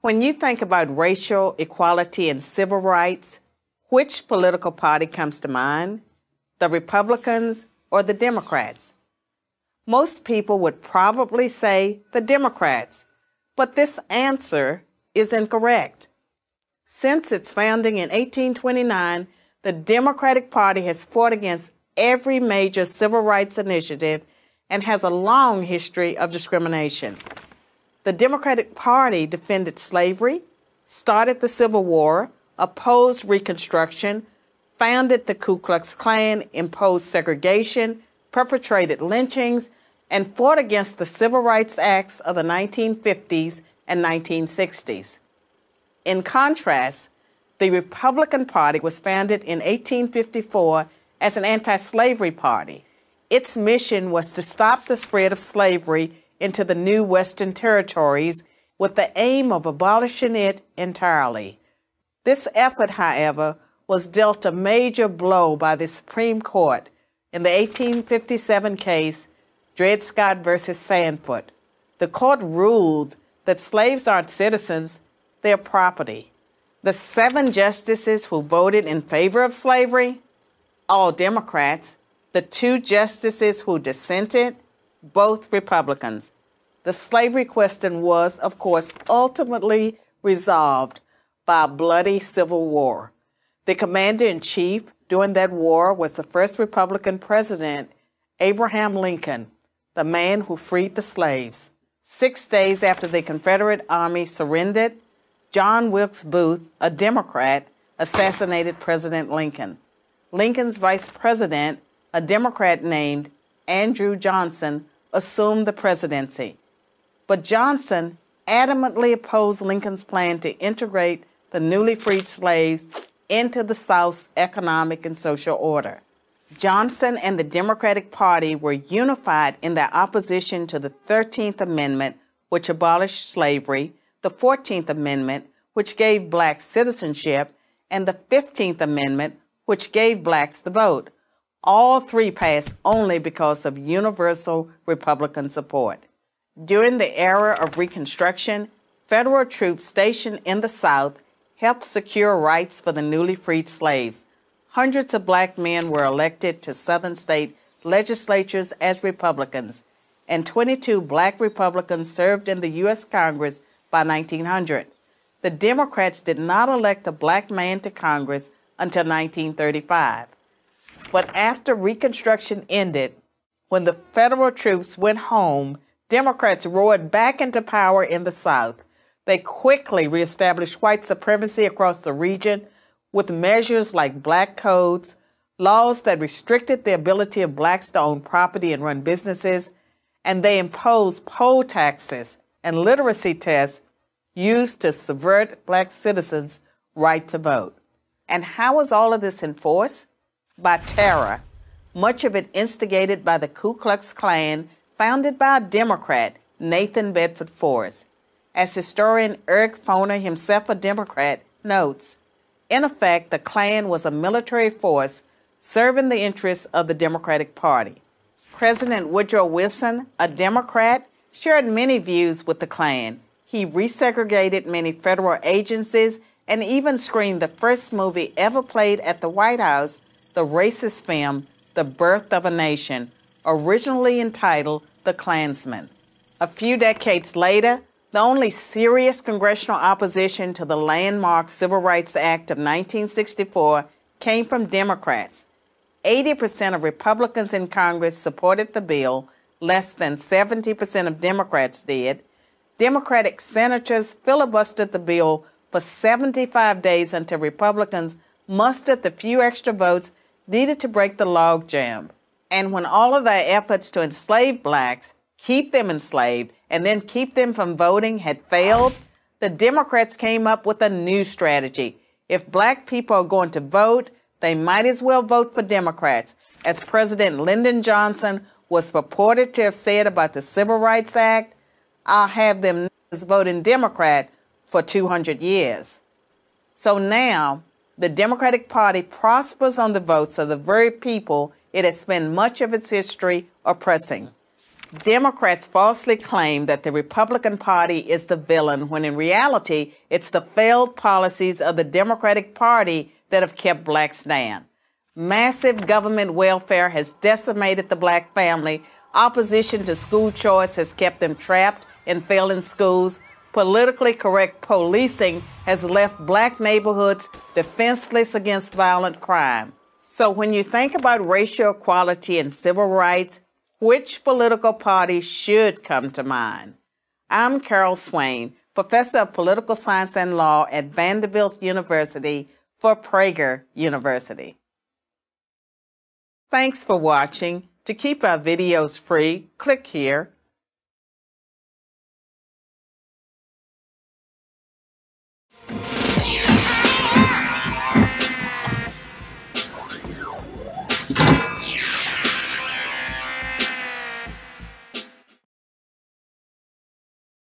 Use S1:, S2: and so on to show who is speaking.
S1: When you think about racial equality and civil rights, which political party comes to mind? The Republicans or the Democrats? Most people would probably say the Democrats, but this answer is incorrect. Since its founding in 1829, the Democratic Party has fought against every major civil rights initiative and has a long history of discrimination. The Democratic Party defended slavery, started the Civil War, opposed Reconstruction, founded the Ku Klux Klan, imposed segregation, perpetrated lynchings, and fought against the Civil Rights Acts of the 1950s and 1960s. In contrast, the Republican Party was founded in 1854 as an anti-slavery party. Its mission was to stop the spread of slavery into the new Western territories with the aim of abolishing it entirely. This effort, however, was dealt a major blow by the Supreme Court in the 1857 case Dred Scott versus Sandford. The court ruled that slaves aren't citizens, they're property. The 7 justices who voted in favor of slavery, all Democrats. The 2 justices who dissented, both Republicans. The slavery question was, of course, ultimately resolved by a bloody civil war. The commander-in-chief during that war was the first Republican president, Abraham Lincoln, the man who freed the slaves. 6 days after the Confederate Army surrendered, John Wilkes Booth, a Democrat, assassinated President Lincoln. Lincoln's vice president, a Democrat named Andrew Johnson, assumed the presidency. But Johnson adamantly opposed Lincoln's plan to integrate the newly freed slaves into the South's economic and social order. Johnson and the Democratic Party were unified in their opposition to the 13th Amendment, which abolished slavery, the 14th Amendment, which gave blacks citizenship, and the 15th Amendment, which gave blacks the vote. All 3 passed only because of universal Republican support. During the era of Reconstruction, federal troops stationed in the South helped secure rights for the newly freed slaves. Hundreds of black men were elected to Southern state legislatures as Republicans, and 22 black Republicans served in the U.S. Congress by 1900. The Democrats did not elect a black man to Congress until 1935. But after Reconstruction ended, when the federal troops went home, Democrats roared back into power in the South. They quickly reestablished white supremacy across the region with measures like black codes, laws that restricted the ability of blacks to own property and run businesses, and they imposed poll taxes and literacy tests used to subvert black citizens' right to vote. And how was all of this enforced? By terror, much of it instigated by the Ku Klux Klan, founded by a Democrat, Nathan Bedford Forrest. As historian Eric Foner, himself a Democrat, notes, in effect, the Klan was a military force serving the interests of the Democratic Party. President Woodrow Wilson, a Democrat, shared many views with the Klan. He resegregated many federal agencies and even screened the first movie ever played at the White House, the racist film, The Birth of a Nation, originally entitled The Klansman. A few decades later, the only serious congressional opposition to the landmark Civil Rights Act of 1964 came from Democrats. 80% of Republicans in Congress supported the bill, less than 70% of Democrats did. Democratic senators filibustered the bill for 75 days until Republicans mustered the few extra votes needed to break the logjam. And when all of their efforts to enslave blacks, keep them enslaved, and then keep them from voting had failed, the Democrats came up with a new strategy. If black people are going to vote, they might as well vote for Democrats, as President Lyndon Johnson was purported to have said about the Civil Rights Act. I'll have them voting Democrat for 200 years. So now, the Democratic Party prospers on the votes of the very people it has spent much of its history oppressing. Democrats falsely claim that the Republican Party is the villain, when in reality, it's the failed policies of the Democratic Party that have kept blacks down. Massive government welfare has decimated the black family. Opposition to school choice has kept them trapped in failing schools. Politically correct policing has left black neighborhoods defenseless against violent crime. So when you think about racial equality and civil rights, which political party should come to mind? I'm Carol Swain, professor of political science and law at Vanderbilt University for Prager University. Thanks for watching. To keep our videos free, click here